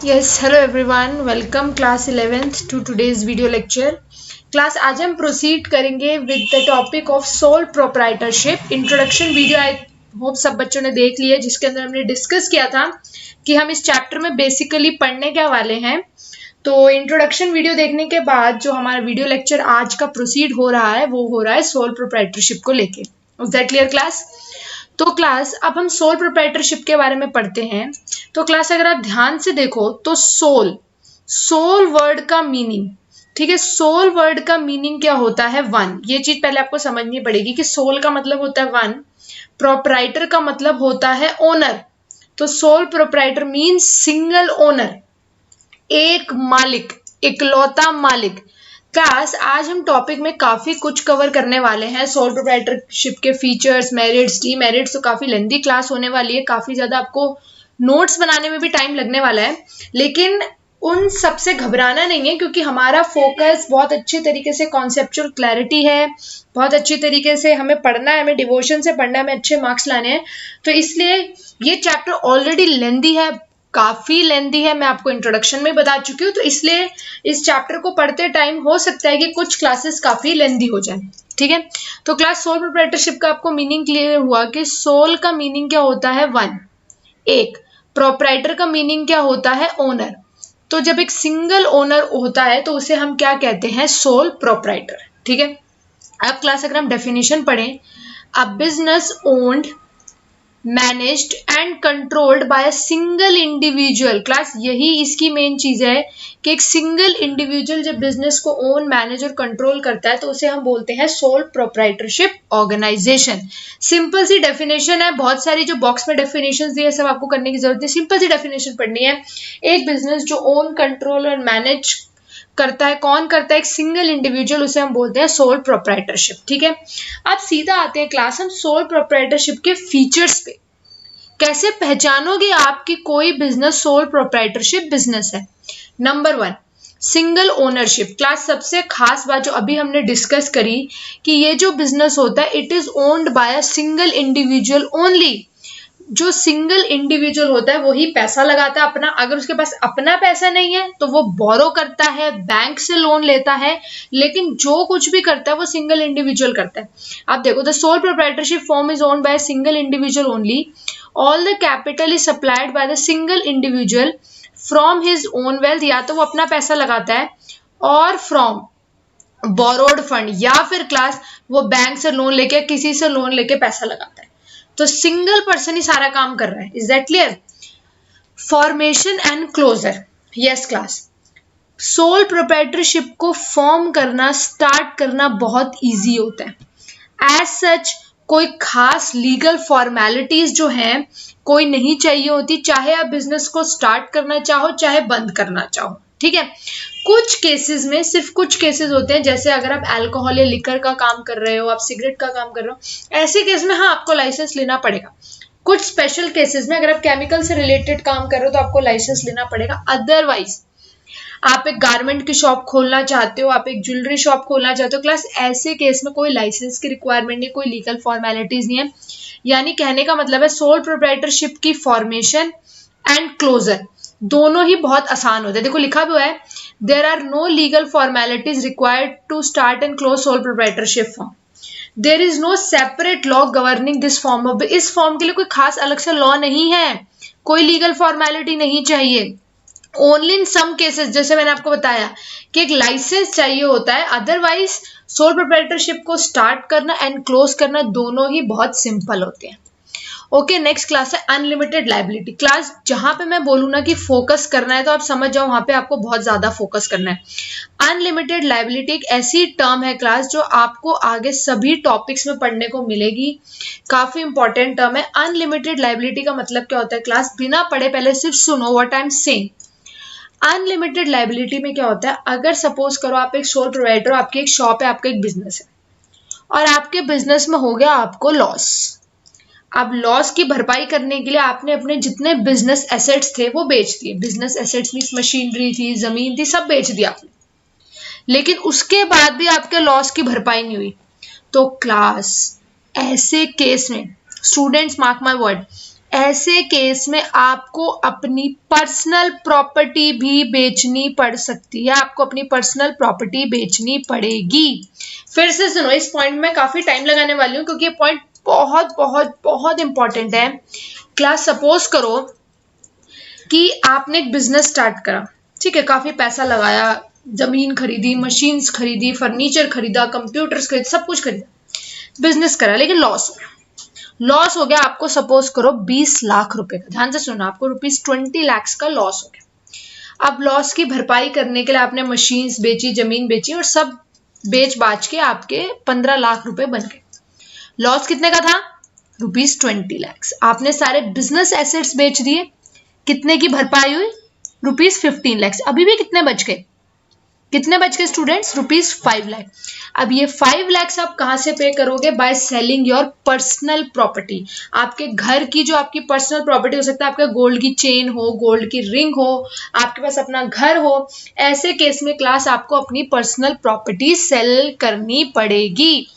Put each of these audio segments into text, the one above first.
Yes, hello everyone. Welcome class 11th to today's video lecture. Class आज हम proceed करेंगे with the topic of sole proprietorship. Introduction video I hope सब बच्चों ने देख लिया, जिसके अंदर हमने डिस्कस किया था कि हम इस चैप्टर में बेसिकली पढ़ने क्या वाले हैं. तो इंट्रोडक्शन वीडियो देखने के बाद जो हमारा वीडियो लेक्चर आज का प्रोसीड हो रहा है वो हो रहा है सोल प्रोप्राइटरशिप को लेके. Is that clear class? तो क्लास अब हम सोल प्रोप्राइटरशिप के बारे में पढ़ते हैं. तो क्लास अगर आप ध्यान से देखो तो सोल वर्ड का मीनिंग, ठीक है, सोल वर्ड का मीनिंग क्या होता है? वन. ये चीज पहले आपको समझनी पड़ेगी कि सोल का मतलब होता है वन, प्रोप्राइटर का मतलब होता है ओनर. तो sole proprietor means single owner, एक मालिक, इकलौता मालिक. क्लास आज हम टॉपिक में काफी कुछ कवर करने वाले हैं. सोल प्रोप्राइटरशिप के फीचर्स, मेरिट्स, डीमेरिट्स. तो काफी लेंथी क्लास होने वाली है, काफी ज्यादा आपको नोट्स बनाने में भी टाइम लगने वाला है. लेकिन उन सबसे घबराना नहीं है, क्योंकि हमारा फोकस बहुत अच्छे तरीके से कॉन्सेप्चुअल क्लैरिटी है, बहुत अच्छी तरीके से हमें पढ़ना है, हमें डिवोशन से पढ़ना है, हमें अच्छे मार्क्स लाने हैं. तो इसलिए ये चैप्टर ऑलरेडी लेंथी है, काफी लेंथी है, मैं आपको इंट्रोडक्शन में बता चुकी हूँ. तो इसलिए इस चैप्टर को पढ़ते टाइम हो सकता है कि कुछ क्लासेस काफी लेंथी हो जाए. ठीक है, तो क्लास सोल प्रोप्राइटरशिप का आपको मीनिंग क्लियर हुआ कि सोल का मीनिंग क्या होता है? वन, एक. प्रोप्राइटर का मीनिंग क्या होता है? ओनर. तो जब एक सिंगल ओनर होता है तो उसे हम क्या कहते हैं? Sole proprietor. ठीक है, अब क्लास अगर हम डेफिनेशन पढ़ें, a business owned, managed and controlled by a single individual. Class यही इसकी मेन चीज है कि एक सिंगल इंडिविजुअल जब बिजनेस को ओन, मैनेज और कंट्रोल करता है तो उसे हम बोलते हैं सोल प्रोप्राइटरशिप ऑर्गेनाइजेशन. सिंपल सी डेफिनेशन है, बहुत सारी जो बॉक्स में डेफिनेशन दी है सब आपको करने की जरूरत है, सिंपल सी डेफिनेशन पढ़नी है. एक बिजनेस जो ओन, कंट्रोल और मैनेज करता है, कौन करता है? एक सिंगल इंडिविजुअल, उसे हम बोलते हैं सोल प्रोप्राइटरशिप. ठीक है, अब सीधा आते हैं क्लास हम सोल प्रोप्राइटरशिप के फीचर्स पे. कैसे पहचानोगे आप कि कोई बिजनेस सोल प्रोप्राइटरशिप बिजनेस है? Number one, single ownership. Class सबसे खास बात जो अभी हमने डिस्कस करी कि ये जो बिजनेस होता है it is owned by a single individual only. जो सिंगल इंडिविजुअल होता है वही पैसा लगाता है अपना. अगर उसके पास अपना पैसा नहीं है तो वो बोरो करता है, बैंक से लोन लेता है, लेकिन जो कुछ भी करता है वो सिंगल इंडिविजुअल करता है. आप देखो, the soul proprietorship form is owned by single individual only. All the capital is supplied by the single individual from his own wealth. या तो वो अपना पैसा लगाता है और फ्रॉम बोरोड फंड, या फिर क्लास वो बैंक से लोन लेके, किसी से लोन लेके पैसा लगाता है. तो सिंगल पर्सन ही सारा काम कर रहा है. Is that clear? Formation and closure. Yes class, sole proprietorship को फॉर्म करना, स्टार्ट करना बहुत इजी होता है. एज सच कोई खास लीगल फॉर्मेलिटीज जो हैं कोई नहीं चाहिए होती, चाहे आप बिजनेस को स्टार्ट करना चाहो चाहे बंद करना चाहो. ठीक है, कुछ केसेस में, सिर्फ कुछ केसेस होते हैं, जैसे अगर आप अल्कोहल या लिकर का काम कर रहे हो, आप सिगरेट का काम कर रहे हो, ऐसे केस में हाँ आपको लाइसेंस लेना पड़ेगा. कुछ स्पेशल केसेस में अगर आप केमिकल से रिलेटेड काम कर रहे हो तो आपको लाइसेंस लेना पड़ेगा. अदरवाइज आप एक गारमेंट की शॉप खोलना चाहते हो, आप एक ज्वेलरी शॉप खोलना चाहते हो, क्लास ऐसे केस में कोई लाइसेंस की रिक्वायरमेंट नहीं, कोई लीगल फॉर्मेलिटीज नहीं है. यानी कहने का मतलब है सोल प्रोप्राइटरशिप की फॉर्मेशन एंड क्लोजर दोनों ही बहुत आसान होते हैं. देखो लिखा भी हुआ है, there are no legal formalities required to start and close sole proprietorship form. There is no separate law governing this form. इस फॉर्म के लिए कोई खास अलग से लॉ नहीं है, कोई लीगल फॉर्मेलिटी नहीं चाहिए. ओनली इन सम केसेस, जैसे मैंने आपको बताया कि एक लाइसेंस चाहिए होता है. अदरवाइज सोल प्रोप्राइटरशिप को स्टार्ट करना एंड क्लोज करना दोनों ही बहुत सिंपल होते हैं. ओके, नेक्स्ट क्लास है अनलिमिटेड लाइबिलिटी. क्लास जहां पे मैं बोलूँ ना कि फोकस करना है तो आप समझ जाओ वहां पे आपको बहुत ज्यादा फोकस करना है. अनलिमिटेड लाइबिलिटी एक ऐसी टर्म है क्लास जो आपको आगे सभी टॉपिक्स में पढ़ने को मिलेगी. काफी इंपॉर्टेंट टर्म है. अनलिमिटेड लाइबिलिटी का मतलब क्या होता है क्लास? बिना पढ़े पहले सिर्फ सुनो what I am saying. Unlimited liability में क्या होता है, अगर सपोज करो आप एक सोल प्रोवाइडर हो, आपकी एक शॉप है, आपका एक बिजनेस है और आपके बिजनेस में हो गया आपको लॉस. अब लॉस की भरपाई करने के लिए आपने अपने जितने बिजनेस एसेट्स थे वो बेच दिए. बिजनेस एसेट्स मींस मशीनरी थी, जमीन थी, सब बेच दिया आपने. लेकिन उसके बाद भी आपके लॉस की भरपाई नहीं हुई. तो क्लास ऐसे केस में स्टूडेंट्स मार्क माय वर्ड, ऐसे केस में आपको अपनी पर्सनल प्रॉपर्टी भी बेचनी पड़ सकती है, आपको अपनी पर्सनल प्रॉपर्टी बेचनी पड़ेगी। फिर से सुनो, इस पॉइंट में काफी टाइम लगाने वाली हूँ क्योंकि ये पॉइंट बहुत बहुत बहुत इंपॉर्टेंट है। क्लास सपोज करो कि आपने एक बिजनेस स्टार्ट करा, ठीक है, काफी पैसा लगाया, जमीन खरीदी, मशीन्स खरीदी, फर्नीचर खरीदा, कंप्यूटर्स खरीदे, सब कुछ खरीदा, बिजनेस करा, लेकिन लॉस हो गया। लॉस हो गया आपको सपोज करो 20 लाख रुपए का। ध्यान से सुनो, आपको ₹20 लाख का लॉस हो गया। अब लॉस की भरपाई करने के लिए आपने मशीन्स बेची, जमीन बेची और सब बेच बाच के आपके 15 लाख रुपए बन गए। लॉस कितने का था? ₹20 लाख। आपने सारे बिजनेस एसेट्स बेच दिए, कितने की भरपाई हुई? ₹15 लाख। अभी भी कितने बच गए? कितने बच गए स्टूडेंट्स? ₹5 लाख। अब ये 5 लाख आप कहां से पे करोगे? By selling your personal property. आपके घर की जो आपकी पर्सनल प्रॉपर्टी हो सकता है, आपका गोल्ड की चेन हो, गोल्ड की रिंग हो, आपके पास अपना घर हो, ऐसे केस में क्लास आपको अपनी पर्सनल प्रॉपर्टी सेल करनी पड़ेगी।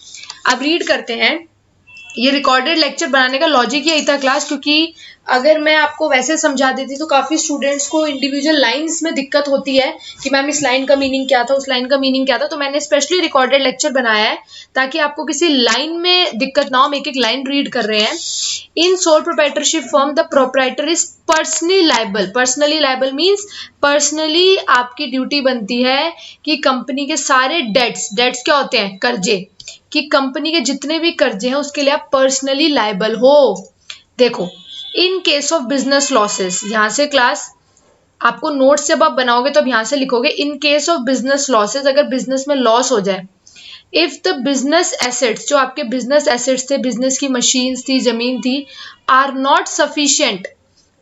अब रीड करते हैं। ये रिकॉर्डेड लेक्चर बनाने का लॉजिक यही था क्लास, क्योंकि अगर मैं आपको वैसे समझा देती तो काफी स्टूडेंट्स को इंडिविजुअल लाइंस में दिक्कत होती है कि मैम इस लाइन का मीनिंग क्या था, उस लाइन का मीनिंग क्या था। तो मैंने स्पेशली रिकॉर्डेड लेक्चर बनाया है ताकि आपको किसी लाइन में दिक्कत ना हो। हम एक एक लाइन रीड कर रहे हैं। In sole proprietorship firm the proprietor is personally liable. Personally liable means personally आपकी ड्यूटी बनती है कि कंपनी के सारे डेट्स क्या होते हैं? कर्जे, कि कंपनी के जितने भी कर्जे हैं उसके लिए आप पर्सनली लायबल हो। देखो, in case of business losses, यहां से क्लास आपको नोट्स जब आप बनाओगे तो अब यहां से लिखोगे in case of business losses. अगर बिजनेस में लॉस हो जाए, इफ द बिजनेस एसेट्स, जो आपके बिजनेस एसेट्स थे, बिजनेस की मशीन्स थी, जमीन थी, आर नॉट सफिशिएंट,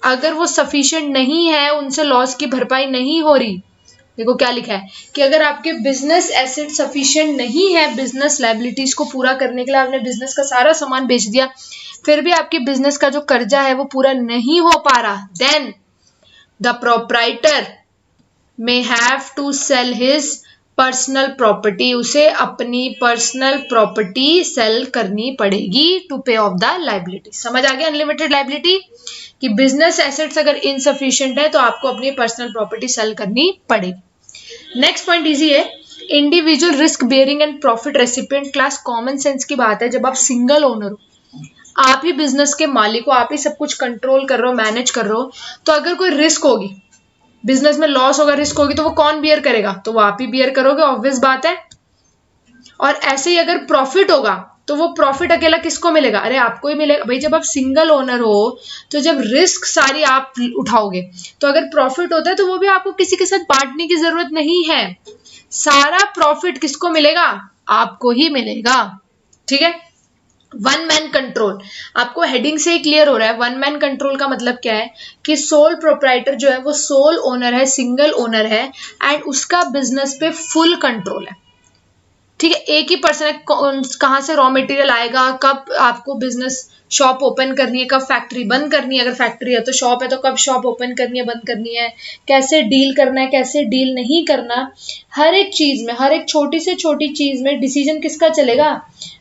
अगर वो सफिशिएंट नहीं है, उनसे लॉस की भरपाई नहीं हो रही। देखो क्या लिखा है कि अगर आपके बिजनेस एसेट सफिशिएंट नहीं है बिजनेस लायबिलिटीज को पूरा करने के लिए, आपने बिजनेस का सारा सामान बेच दिया, फिर भी आपके बिजनेस का जो कर्जा है वो पूरा नहीं हो पा रहा, then the proprietor may have to sell his personal property. उसे अपनी पर्सनल प्रॉपर्टी सेल करनी पड़ेगी टू पे ऑफ द लायबिलिटी। समझ आ गया? अनलिमिटेड लायबिलिटी कि बिजनेस एसेट्स अगर इनसफिशिएंट है तो आपको अपनी पर्सनल प्रॉपर्टी सेल करनी पड़ेगी। नेक्स्ट पॉइंट इजी है। Individual risk bearing and profit recipient. Class common sense की बात है। जब आप सिंगल ओनर हो, आप ही बिजनेस के मालिक हो, आप ही सब कुछ कंट्रोल कर रहे हो, मैनेज कर रहे हो, तो अगर कोई रिस्क होगी, बिजनेस में लॉस होगा, रिस्क होगी, तो वो कौन बियर करेगा? तो वो आप ही बियर करोगे, ऑब्वियस बात है। और ऐसे ही अगर प्रॉफिट होगा तो वो प्रॉफिट अकेला किसको मिलेगा? अरे आपको ही मिलेगा भाई। जब आप सिंगल ओनर हो तो जब रिस्क सारी आप उठाओगे, तो अगर प्रॉफिट होता है तो वो भी आपको किसी के साथ बांटने की जरूरत नहीं है। सारा प्रॉफिट किसको मिलेगा? आपको ही मिलेगा। ठीक है? वन मैन कंट्रोल, आपको हेडिंग से ही क्लियर हो रहा है। वन मैन कंट्रोल का मतलब क्या है कि सोल प्रोप्राइटर जो है वो सोल ओनर है, सिंगल ओनर है, एंड उसका बिजनेस पे फुल कंट्रोल है। ठीक है? एक ही पर्सन है। कहां से रॉ मटेरियल आएगा, कब आपको बिजनेस शॉप ओपन करनी है, कब फैक्ट्री बंद करनी है, अगर फैक्ट्री है तो शॉप है तो कब शॉप ओपन करनी है, बंद करनी है, कैसे डील करना है, कैसे डील नहीं करना, हर एक चीज में, हर एक छोटी से छोटी चीज में डिसीजन किसका चलेगा?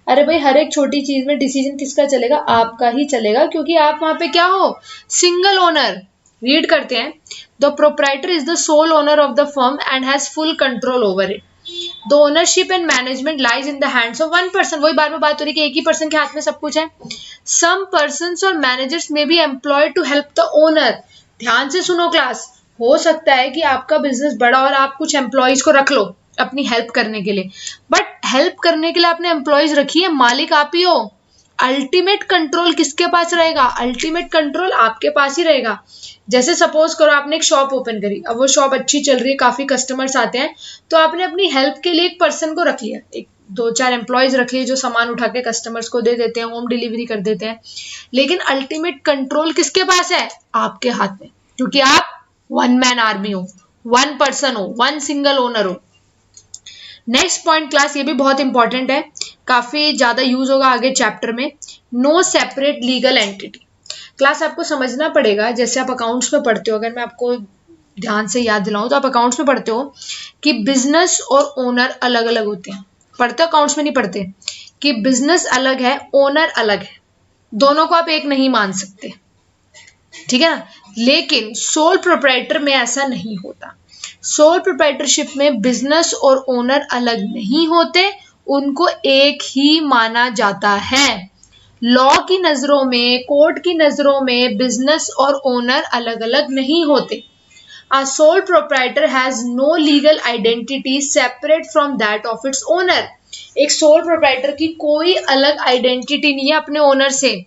अरे भाई, हर एक छोटी चीज में डिसीजन किसका चलेगा? आपका ही चलेगा, क्योंकि आप वहां पे क्या हो? Single owner. रीड करते हैं। The proprietor is the sole owner of the firm and has full control over it. The ownership and management lies in the hands of one person। वही बार बार बात हो रही है कि एक ही पर्सन के हाथ में सब कुछ है। Some persons or managers may be employed to help the owner। ध्यान से सुनो क्लास, हो सकता है कि आपका बिजनेस बड़ा और आप कुछ एम्प्लॉयज को रख लो अपनी हेल्प करने के लिए, बट हेल्प करने के लिए आपने एम्प्लॉयज रखी है, मालिक आप ही हो। अल्टीमेट कंट्रोल किसके पास रहेगा? अल्टीमेट कंट्रोल आपके पास ही रहेगा। जैसे सपोज करो आपने एक शॉप ओपन करी, अब वो शॉप अच्छी चल रही है, काफी कस्टमर्स आते हैं, तो आपने अपनी हेल्प के लिए एक पर्सन को रख लिया, एक 2-4 एम्प्लॉयज रख लिए जो सामान उठा के कस्टमर्स को दे देते हैं, होम डिलीवरी कर देते हैं। लेकिन अल्टीमेट कंट्रोल किसके पास है? आपके हाथ में, क्योंकि आप वन मैन आर्मी हो, वन पर्सन हो, वन सिंगल ओनर हो। नेक्स्ट पॉइंट क्लास, ये भी बहुत इंपॉर्टेंट है, काफी ज्यादा यूज होगा आगे चैप्टर में। No separate legal entity. Class आपको समझना पड़ेगा, जैसे आप अकाउंट्स में पढ़ते हो, अगर मैं आपको ध्यान से याद दिलाऊं तो आप अकाउंट्स में पढ़ते हो कि बिजनेस और ओनर अलग अलग होते हैं। पढ़ते हो? अकाउंट्स में नहीं पढ़ते कि बिजनेस अलग है, ओनर अलग है, दोनों को आप एक नहीं मान सकते। ठीक है ना। लेकिन सोल प्रोप्राइटर में ऐसा नहीं होता। सोल प्रोप्राइटरशिप में बिजनेस और ओनर अलग नहीं होते, उनको एक ही माना जाता है। लॉ की नजरों में, कोर्ट की नजरों में बिजनेस और ओनर अलग अलग नहीं होते। A sole proprietor has no legal identity separate from that of its owner. एक सोल प्रोप्राइटर की कोई अलग आइडेंटिटी नहीं है अपने ओनर से।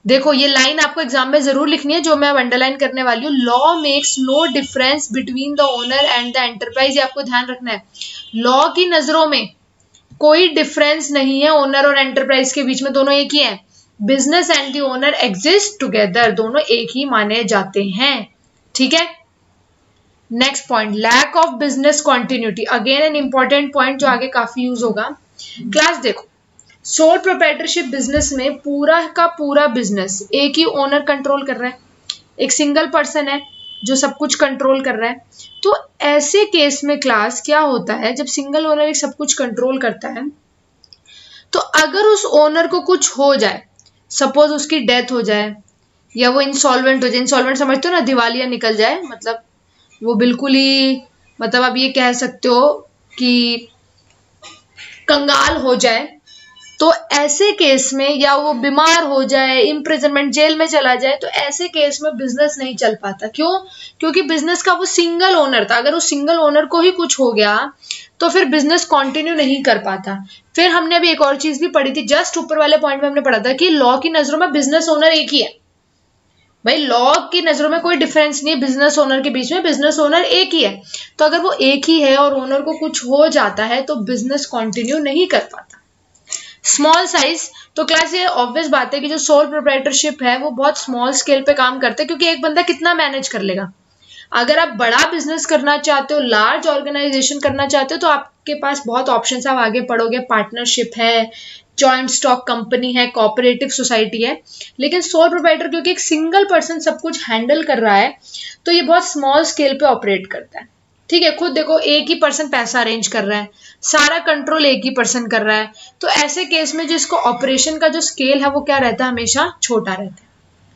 देखो ये लाइन आपको एग्जाम में जरूर लिखनी है, जो मैं अब अंडरलाइन करने वाली हूँ। Law makes no difference between the owner and the enterprise, ये आपको ध्यान रखना है। लॉ की नजरों में कोई डिफरेंस नहीं है ओनर और एंटरप्राइज के बीच में, दोनों एक ही है। Business and the owner exist together, दोनों एक ही माने जाते हैं। ठीक है। Next point, lack of business continuity, again an important point जो आगे काफी यूज होगा। क्लास देखो, सोल प्रोप्राइटरशिप बिजनेस में पूरा का पूरा बिजनेस एक ही ओनर कंट्रोल कर रहा है, एक सिंगल पर्सन है जो सब कुछ कंट्रोल कर रहा है। तो ऐसे केस में क्लास क्या होता है, जब सिंगल ओनर एक सब कुछ कंट्रोल करता है, तो अगर उस ओनर को कुछ हो जाए, सपोज उसकी डेथ हो जाए या वो इंसॉल्वेंट हो जाए, इंसॉल्वेंट समझते हो ना, दिवालिया निकल जाए, मतलब वो बिल्कुल ही, मतलब आप ये कह सकते हो कि कंगाल हो जाए, तो ऐसे केस में, या वो बीमार हो जाए, इम्प्रिजनमेंट, जेल में चला जाए, तो ऐसे केस में बिजनेस नहीं चल पाता। क्यों? क्योंकि बिजनेस का वो सिंगल ओनर था। अगर उस सिंगल ओनर को ही कुछ हो गया तो फिर बिजनेस कंटिन्यू नहीं कर पाता। फिर हमने अभी एक और चीज भी पढ़ी थी, जस्ट ऊपर वाले पॉइंट में हमने पढ़ा था कि लॉ की नजरों में बिजनेस ओनर एक ही है। भाई लॉ की नजरों में कोई डिफरेंस नहीं है बिजनेस ओनर के बीच में, बिजनेस ओनर एक ही है। तो अगर वो एक ही है और ओनर को कुछ हो जाता है तो बिजनेस कंटिन्यू नहीं कर पाता। स्मॉल साइज, तो क्लास ये ऑब्वियस बात है कि जो सोल प्रोप्राइटरशिप है वो बहुत स्मॉल स्केल पे काम करते हैं, क्योंकि एक बंदा कितना मैनेज कर लेगा। अगर आप बड़ा बिजनेस करना चाहते हो, लार्ज ऑर्गेनाइजेशन करना चाहते हो, तो आपके पास बहुत ऑप्शन है, आप आगे पढ़ोगे, पार्टनरशिप है, जॉइंट स्टॉक कंपनी है, कोऑपरेटिव सोसाइटी है। लेकिन सोल प्रोप्राइटर क्योंकि एक सिंगल पर्सन सब कुछ हैंडल कर रहा है, तो ये बहुत स्मॉल स्केल पे ऑपरेट करता है। ठीक है, खुद देखो एक ही पर्सन पैसा अरेंज कर रहा है, सारा कंट्रोल एक ही पर्सन कर रहा है, तो ऐसे केस में जिसको ऑपरेशन का जो स्केल है वो क्या रहता है, हमेशा छोटा रहता है।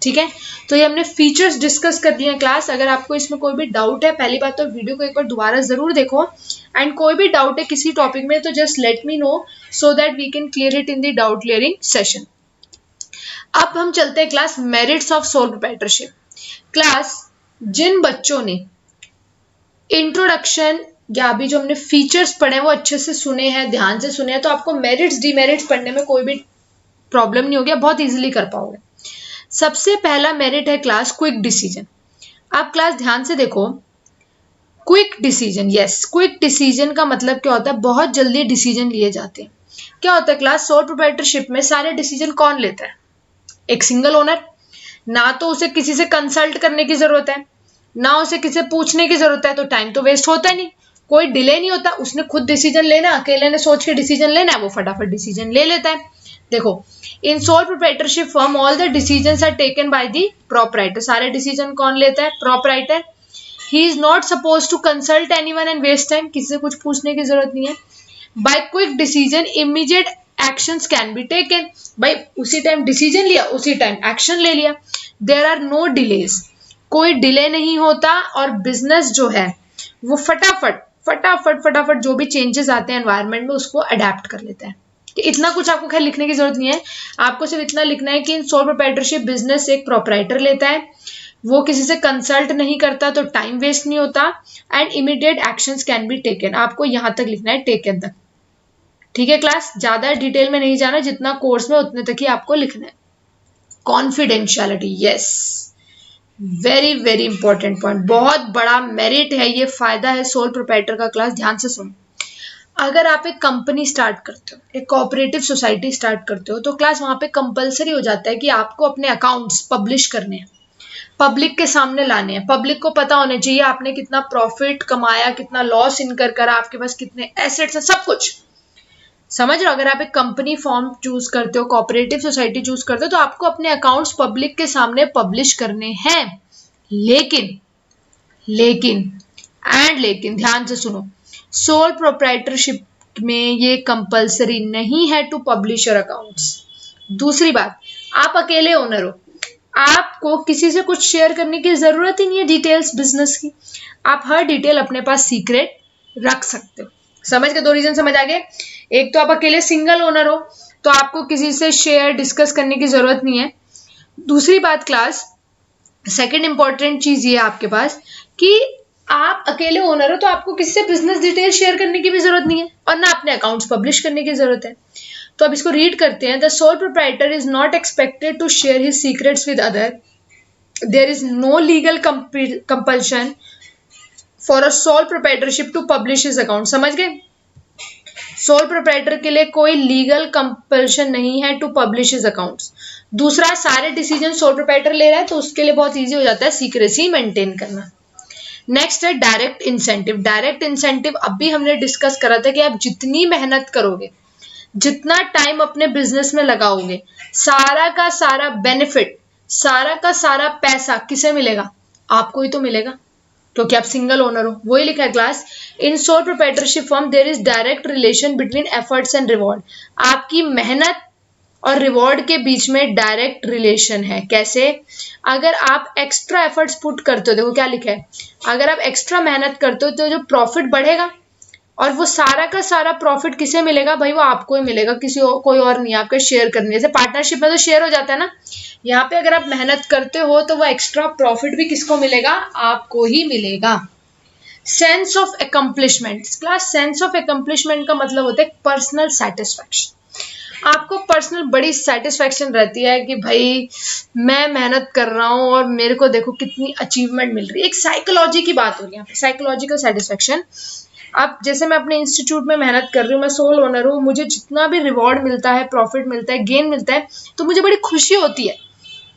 ठीक है, तो ये हमने फीचर्स डिस्कस कर दिए हैं क्लास। अगर आपको इसमें कोई भी डाउट है, पहली बात तो वीडियो को एक बार दोबारा जरूर देखो, एंड कोई भी डाउट है किसी टॉपिक में तो just let me know so that we can clear it in the doubt clearing session. अब हम चलते हैं class merits of sole proprietorship. Class जिन बच्चों ने इंट्रोडक्शन या अभी जो हमने फीचर्स पढ़े हैं वो अच्छे से सुने हैं, ध्यान से सुने हैं, तो आपको मेरिट्स डीमेरिट्स पढ़ने में कोई भी प्रॉब्लम नहीं होगी, बहुत इजीली कर पाओगे। सबसे पहला मेरिट है क्लास क्विक डिसीजन। आप क्लास ध्यान से देखो, quick decision, yes, quick decision का मतलब क्या होता है, बहुत जल्दी डिसीजन लिए जाते हैं। क्या होता है क्लास, सोल प्रोप्राइटरशिप में सारे डिसीजन कौन लेता है, एक सिंगल ओनर। ना तो उसे किसी से कंसल्ट करने की जरूरत है, ना उसे किसी से पूछने की जरूरत है, तो टाइम तो वेस्ट होता नहीं, कोई डिले नहीं होता, उसने खुद डिसीजन लेना, अकेले ने सोच के डिसीजन लेना है, वो फटाफट डिसीजन ले लेता है। देखो, in sole proprietorship firm all the decisions are taken by the proprietor. सारे डिसीजन कौन लेता है, proprietor. He is not suppose to consult anyone and waste time, किसी से कुछ पूछने की जरूरत नहीं है। By quick decision immediate actions can be taken, भाई उसी टाइम डिसीजन लिया, उसी टाइम एक्शन ले लिया। देयर आर नो डिलेज, कोई डिले नहीं होता, और बिजनेस जो है वो फटाफट जो भी चेंजेस आते हैं एनवायरनमेंट में उसको अडेप्ट कर लेता है। इतना कुछ आपको खैर लिखने की जरूरत नहीं है, आपको सिर्फ इतना लिखना है कि इन सोल प्रोप्राइटरशिप बिजनेस एक प्रोप्राइटर लेता है, वो किसी से कंसल्ट नहीं करता, तो टाइम वेस्ट नहीं होता, and immediate actions can be taken. आपको यहां तक लिखना है, टेकन तक। ठीक है क्लास, ज्यादा डिटेल में नहीं जाना, जितना कोर्स में उतने तक ही आपको लिखना है। Confidentiality, yes, very very important point, बहुत बड़ा मेरिट है ये, फायदा है सोल प्रोप्राइटर का। क्लास ध्यान से सुनो, अगर आप एक कंपनी स्टार्ट करते हो, एक कोऑपरेटिव सोसाइटी स्टार्ट करते हो, तो क्लास वहां पे कंपलसरी हो जाता है कि आपको अपने अकाउंट्स पब्लिश करने हैं, पब्लिक के सामने लाने हैं। पब्लिक को पता होना चाहिए आपने कितना प्रॉफिट कमाया, कितना लॉस इनकर करा, आपके पास कितने एसेट्स हैं, सब कुछ समझ रहे हो। अगर आप एक कंपनी फॉर्म चूज करते हो, कोऑपरेटिव सोसाइटी चूज करते हो, तो आपको अपने अकाउंट्स पब्लिक के सामने पब्लिश करने हैं। लेकिन ध्यान से सुनो, सोल प्रोप्राइटरशिप में ये कंपलसरी नहीं है टू पब्लिश योर अकाउंट्स। दूसरी बात, आप अकेले ओनर हो, आपको किसी से कुछ शेयर करने की जरूरत ही नहीं है डिटेल्स बिजनेस की, आप हर डिटेल अपने पास सीक्रेट रख सकते हो। समझ के 2 रीजन समझ आ गए। एक तो आप अकेले सिंगल ओनर हो तो आपको किसी से शेयर डिस्कस करने की जरूरत नहीं है। दूसरी बात क्लास, सेकंड इंपॉर्टेंट चीज ये आपके पास कि आप अकेले ओनर हो तो आपको किसी से बिजनेस डिटेल शेयर करने की भी जरूरत नहीं है और ना अपने अकाउंट्स पब्लिश करने की जरूरत है। तो अब इसको रीड करते हैं। The sole proprietor is not expected to share his secrets with other, there is no legal compulsion for a sole proprietorship to publish his account. समझ गए? सोल प्रोप्राइटर के लिए कोई लीगल कंपल्शन नहीं है टू पब्लिश हिज अकाउंट्स। दूसरा, सारे decision sole proprietor ले रहा है तो उसके लिए बहुत इजी हो जाता है सीक्रेसी मेंटेन करना। नेक्स्ट है डायरेक्ट इंसेंटिव। डायरेक्ट इंसेंटिव अभी हमने डिस्कस करा था कि आप जितनी मेहनत करोगे, जितना टाइम अपने बिजनेस में लगाओगे, सारा का सारा बेनिफिट, सारा का सारा पैसा किसे मिलेगा? आपको ही तो मिलेगा, क्योंकि आप सिंगल ओनर हो। वही लिखा है class, in sole proprietorship firm there is direct relation between efforts and reward. आपकी मेहनत और रिवॉर्ड के बीच में डायरेक्ट रिलेशन है। कैसे? अगर आप एक्स्ट्रा एफर्ट्स पुट करते हो, देखो क्या लिखा है, अगर आप एक्स्ट्रा मेहनत करते हो तो जो प्रॉफिट बढ़ेगा और वो सारा का सारा प्रॉफिट किसे मिलेगा? भाई वो आपको ही मिलेगा, किसी कोई और नहीं। आपका शेयर करने, जैसे पार्टनरशिप में तो शेयर हो जाता है ना, यहाँ पे अगर आप मेहनत करते हो तो वो एक्स्ट्रा प्रॉफिट भी किसको मिलेगा? आपको ही मिलेगा। Sense of accomplishment class, sense of accomplishment का मतलब होता है पर्सनल सेटिस्फैक्शन। आपको पर्सनल बड़ी सेटिस्फैक्शन रहती है कि भाई मैं मेहनत कर रहा हूँ और मेरे को देखो कितनी अचीवमेंट मिल रही है। एक साइकोलॉजी की बात हो रही है यहाँ पे, साइकोलॉजिकल सेटिस्फैक्शन। अब जैसे मैं अपने इंस्टीट्यूट में मेहनत कर रही हूँ, मैं सोल ओनर हूँ, मुझे जितना भी रिवॉर्ड मिलता है, प्रॉफिट मिलता है, गेन मिलता है, तो मुझे बड़ी खुशी होती है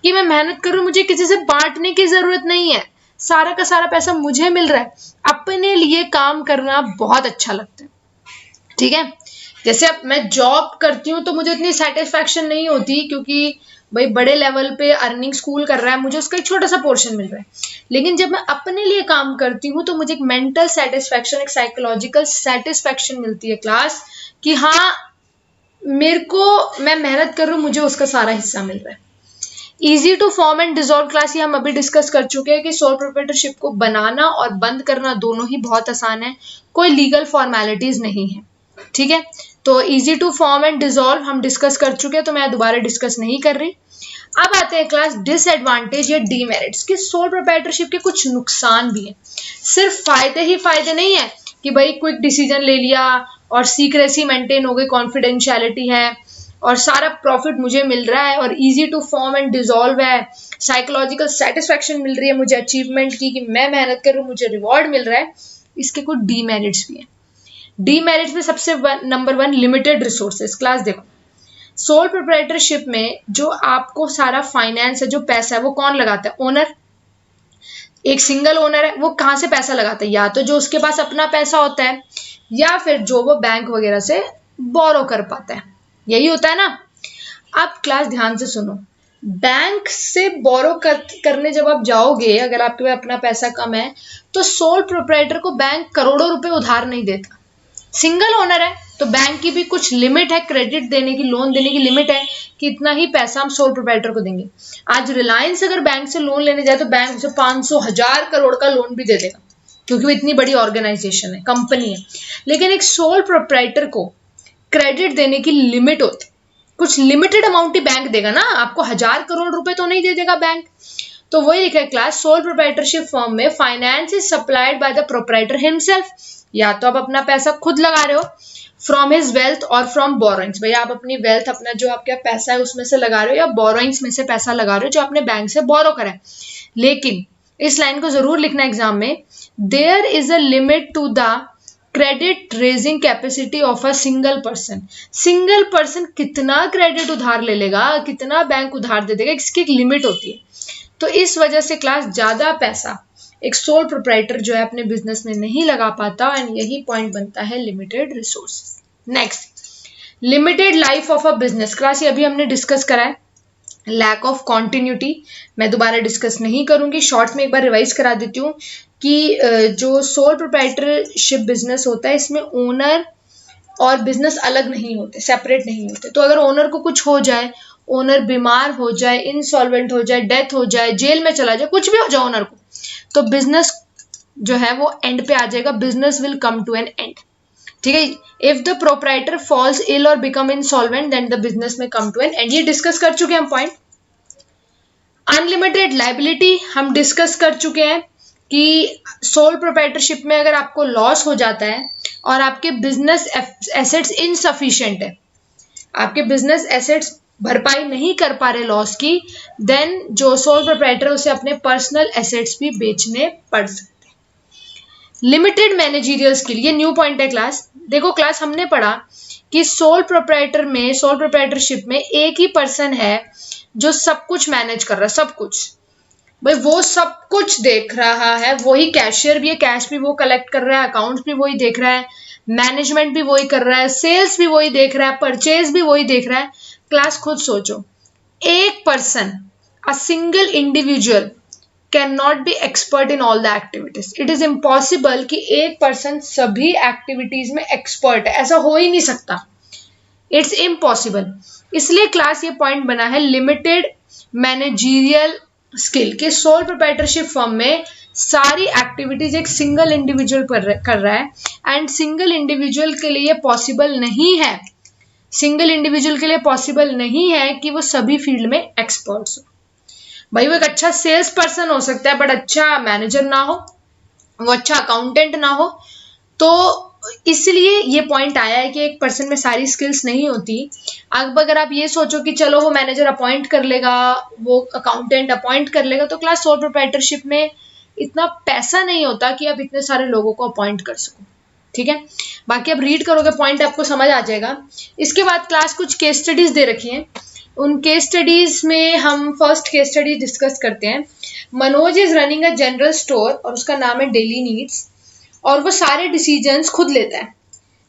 कि मैं मेहनत कर रही हूँ, मुझे किसी से बांटने की जरूरत नहीं है, सारा का सारा पैसा मुझे मिल रहा है। अपने लिए काम करना बहुत अच्छा लगता है। ठीक है? जैसे अब मैं जॉब करती हूँ तो मुझे इतनी सेटिस्फैक्शन नहीं होती, क्योंकि भाई बड़े लेवल पे अर्निंग स्कूल कर रहा है, मुझे उसका एक छोटा सा पोर्शन मिल रहा है। लेकिन जब मैं अपने लिए काम करती हूँ तो मुझे एक मेंटल सेटिस्फैक्शन, एक साइकोलॉजिकल सेटिस्फैक्शन मिलती है क्लास, कि हाँ मेरे को, मैं मेहनत कर रही हूँ, मुझे उसका सारा हिस्सा मिल रहा है। Easy to form and dissolve class, ये हम अभी डिस्कस कर चुके हैं कि सोल प्रोप्राइटरशिप को बनाना और बंद करना दोनों ही बहुत आसान है, कोई लीगल फॉर्मेलिटीज नहीं है। ठीक है? तो easy to form and dissolve हम डिस्कस कर चुके हैं, तो मैं दोबारा डिस्कस नहीं कर रही। अब आते हैं क्लास डिसएडवांटेज या डीमेरिट्स कि सोल प्रोप्राइटरशिप के कुछ नुकसान भी हैं। सिर्फ फायदे ही फायदे नहीं है कि भाई क्विक डिसीजन ले लिया और सीक्रेसी मेंटेन हो गई, कॉन्फिडेंशियलिटी है और सारा प्रॉफिट मुझे मिल रहा है और easy to form and dissolve है, साइकोलॉजिकल सेटिस्फैक्शन मिल रही है मुझे अचीवमेंट की कि मैं मेहनत कर रही हूँ, मुझे रिवॉर्ड मिल रहा है। इसके कुछ डीमेरिट्स भी हैं। डीमेरिट्स में सबसे नंबर 1 लिमिटेड रिसोर्सेज। क्लास देखो, सोल प्रोप्राइटरशिप में जो आपको सारा फाइनेंस है, जो पैसा है, वो कौन लगाता है? ओनर। एक सिंगल ओनर है, वो कहाँ से पैसा लगाता है? या तो जो उसके पास अपना पैसा होता है या फिर जो वो बैंक वगैरह से बोरो कर पाता है, यही होता है ना। अब क्लास ध्यान से सुनो, बैंक से बोरो करने जब आप जाओगे, अगर आपके पास अपना पैसा कम है, तो सोल प्रोप्राइटर को बैंक करोड़ों रुपए उधार नहीं देता। सिंगल ओनर है तो बैंक की भी कुछ लिमिट है, क्रेडिट देने की, लोन देने की लिमिट है कि इतना ही पैसा हम सोल प्रोप्राइटर को देंगे। आज रिलायंस अगर बैंक से लोन लेने जाए तो बैंक उसे 500,000 करोड़ का लोन भी दे देगा, क्योंकि वो इतनी बड़ी ऑर्गेनाइजेशन है, कंपनी है। लेकिन एक सोल प्रोप्राइटर को क्रेडिट देने की लिमिट होती, कुछ लिमिटेड अमाउंट ही बैंक देगा ना, आपको 1000 करोड़ रुपए तो नहीं दे देगा बैंक। तो वही लिखा है क्लास, सोल प्रोप्राइटरशिप फर्म में finance is supplied by the proprietor himself. या तो आप अपना पैसा खुद लगा रहे हो फ्रॉम हिज वेल्थ और फ्रॉम बोरोइंग्स, भाई आप अपनी वेल्थ, अपना जो आपका पैसा है उसमें से लगा रहे हो, या बोरोइंग्स में से पैसा लगा रहे हो जो आपने बैंक से बोरो करा है। लेकिन इस लाइन को जरूर लिखना एग्जाम में, there is a limit to the credit raising capacity of a single person. Single person कितना क्रेडिट उधार ले लेगा, कितना बैंक उधार दे देगा, इसकी एक लिमिट होती है। तो इस वजह से क्लास ज्यादा पैसा एक सोल प्रोप्राइटर जो है अपने बिजनेस में नहीं लगा पाता, एंड यही पॉइंट बनता है limited resources. Next, limited life of a business. Class ये अभी हमने डिस्कस करा है। लैक ऑफ कॉन्टिन्यूटी मैं दोबारा डिस्कस नहीं करूंगी, शॉर्ट्स में एक बार रिवाइज करा देती हूँ कि जो सोल प्रोप्राइटरशिप बिजनेस होता है इसमें ओनर और बिजनेस अलग नहीं होते, सेपरेट नहीं होते। तो अगर ओनर को कुछ हो जाए, ओनर बीमार हो जाए, इंसॉल्वेंट हो जाए, डेथ हो जाए, जेल में चला जाए, कुछ भी हो जाए ओनर को, तो बिजनेस जो है वो एंड पे आ जाएगा, business will come to an end. ठीक है, if the proprietor falls ill or become insolvent then the business may come to an end. ये डिस्कस कर चुके हैं हम पॉइंट। अनलिमिटेड लायबिलिटी हम डिस्कस कर चुके हैं कि सोल प्रोप्राइटरशिप में अगर आपको लॉस हो जाता है और आपके बिजनेस एसेट्स इनसफिशिएंट है, आपके बिजनेस एसेट्स भरपाई नहीं कर पा रहे लॉस की, देन जो सोल प्रोप्राइटर उसे अपने पर्सनल एसेट्स भी बेचने पड़ सकते हैं। लिमिटेड मैनेजरियल स्किल, ये न्यू पॉइंट है क्लास। देखो क्लास हमने पढ़ा कि सोल प्रोप्राइटरशिप में एक ही पर्सन है जो सब कुछ मैनेज कर रहा है, सब कुछ, भाई वो सब कुछ देख रहा है, वही कैशियर भी है, कैश भी वो कलेक्ट कर रहा है, अकाउंट्स भी वही देख रहा है, मैनेजमेंट भी वही कर रहा है, सेल्स भी वही देख रहा है, परचेज भी वही देख रहा है। क्लास खुद सोचो, एक person, a single individual can not be expert in all the activities. It is impossible कि एक पर्सन सभी एक्टिविटीज में एक्सपर्ट है, ऐसा हो ही नहीं सकता, इट्स इम्पॉसिबल। इसलिए क्लास ये पॉइंट बना है लिमिटेड मैनेजरियल स्किल के सोल प्रोप्राइटरशिप फर्म में सारी एक्टिविटीज एक सिंगल इंडिविजुअल कर रहा है, एंड सिंगल इंडिविजुअल के लिए पॉसिबल नहीं है, सिंगल इंडिविजुअल के लिए पॉसिबल नहीं है कि वो सभी फील्ड में एक्सपर्ट्स हो। भाई वो एक अच्छा सेल्स पर्सन हो सकता है बट अच्छा मैनेजर ना हो, वो अच्छा अकाउंटेंट ना हो, तो इसलिए ये पॉइंट आया है कि एक पर्सन में सारी स्किल्स नहीं होती। अब अगर आप ये सोचो कि चलो वो मैनेजर अपॉइंट कर लेगा, वो अकाउंटेंट अपॉइंट कर लेगा, तो क्लास सोल प्रोप्राइटरशिप में इतना पैसा नहीं होता कि आप इतने सारे लोगों को अपॉइंट कर सको। ठीक है, बाकी आप रीड करोगे पॉइंट आपको समझ आ जाएगा। इसके बाद क्लास कुछ केस स्टडीज दे रखी हैं, उन केस स्टडीज में हम फर्स्ट केस स्टडी डिस्कस करते हैं। Manoj is running a general store और उसका नाम है डेली नीड्स, और वो सारे डिसीजंस खुद लेता है।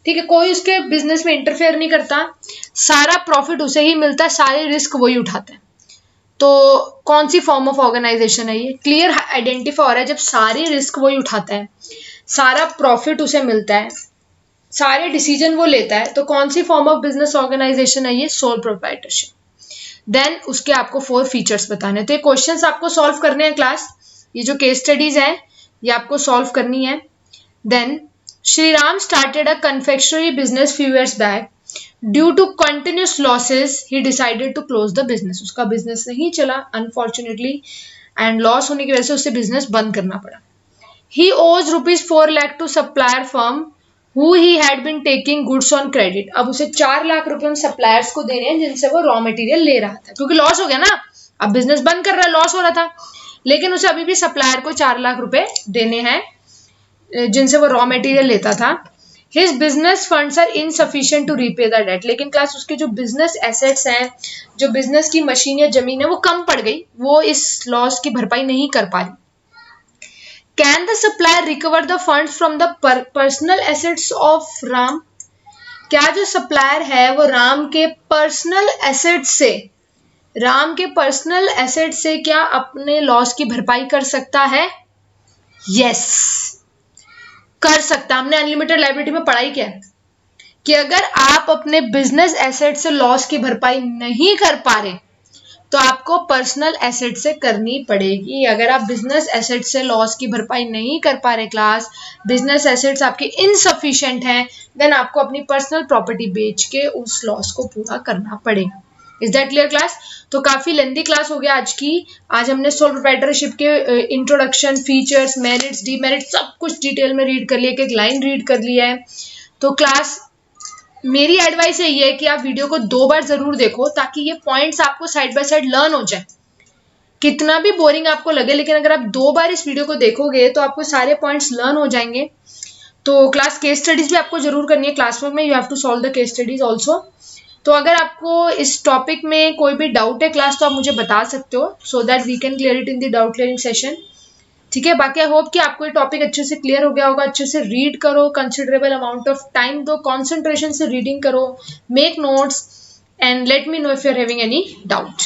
ठीक है, कोई उसके बिजनेस में इंटरफेयर नहीं करता, सारा प्रॉफिट उसे ही मिलता है, सारे रिस्क वही उठाता है। तो कौन सी फॉर्म ऑफ ऑर्गेनाइजेशन है ये? क्लियर आइडेंटिफाई हो रहा है, जब सारी रिस्क वही उठाता है, सारा प्रॉफिट उसे मिलता है, सारे डिसीजन वो लेता है, तो कौन सी फॉर्म ऑफ बिजनेस ऑर्गेनाइजेशन है ये? Sole proprietorship. देन उसके आपको 4 फीचर्स बताने, तो ये क्वेश्चंस आपको सॉल्व करने हैं क्लास, ये जो केस स्टडीज है ये आपको सॉल्व करनी है। Then Shriram started a confectionery business few years back, due to continuous losses he decided to close the business. उसका बिजनेस नहीं चला अनफॉर्चुनेटली, एंड लॉस होने की वजह से उसे बिजनेस बंद करना पड़ा। He owes ₹4 lakh to supplier firm who he had been taking goods on credit. अब उसे 4 लाख रुपए उन सप्लायर्स को देने हैं जिनसे वो रॉ मटेरियल ले रहा था, क्योंकि लॉस हो गया ना, अब बिजनेस बंद कर रहा है, लॉस हो रहा था, लेकिन उसे अभी भी सप्लायर को 4 लाख रुपए देने हैं जिनसे वो रॉ मटेरियल लेता था। His business funds are insufficient to repay the debt. लेकिन क्लास उसके जो बिजनेस एसेट्स हैं, जो बिजनेस की मशीन या जमीन है, वो कम पड़ गई, वो इस लॉस की भरपाई नहीं कर पा रही। Can the supplier recover the funds from the personal assets of Ram? क्या जो सप्लायर है वो राम के पर्सनल एसेट से, राम के पर्सनल एसेट से क्या अपने लॉस की भरपाई कर सकता है? यस, कर सकता। हमने अनलिमिटेड लायबिलिटी में पढ़ा ही क्या है कि अगर आप अपने बिजनेस एसेट से लॉस की भरपाई नहीं कर पा रहे तो आपको पर्सनल एसेट से करनी पड़ेगी। अगर आप बिजनेस एसेट से लॉस की भरपाई नहीं कर पा रहे क्लास, बिजनेस एसेट्स आपके इनसफिशिएंट हैं, देन आपको अपनी पर्सनल प्रॉपर्टी बेच के उस लॉस को पूरा करना पड़ेगा। Is that clear class? तो काफी लेंथी क्लास हो गया आज की। आज हमने सोल प्रोप्राइटरशिप के इंट्रोडक्शन, फीचर्स, मेरिट्स, डीमेरिट्स सब कुछ डिटेल में रीड कर लिया, एक एक लाइन रीड कर लिया है। तो क्लास मेरी एडवाइस है ये कि आप वीडियो को 2 बार जरूर देखो ताकि ये पॉइंट्स आपको साइड बाय साइड लर्न हो जाए। कितना भी बोरिंग आपको लगे, लेकिन अगर आप 2 बार इस वीडियो को देखोगे तो आपको सारे पॉइंट्स लर्न हो जाएंगे। तो क्लास केस स्टडीज भी आपको जरूर करनी है, क्लासवर्क में you have to solve the case studies also. तो अगर आपको इस टॉपिक में कोई भी डाउट है क्लास, तो आप मुझे बता सकते हो, so that we can clear it in the doubt clearing session. ठीक है, बाकी आई होप कि आपको ये टॉपिक अच्छे से क्लियर हो गया होगा। अच्छे से रीड करो, कंसिडरेबल अमाउंट ऑफ टाइम दो, कॉन्सेंट्रेशन से रीडिंग करो, make notes and let me know if you are having any doubt.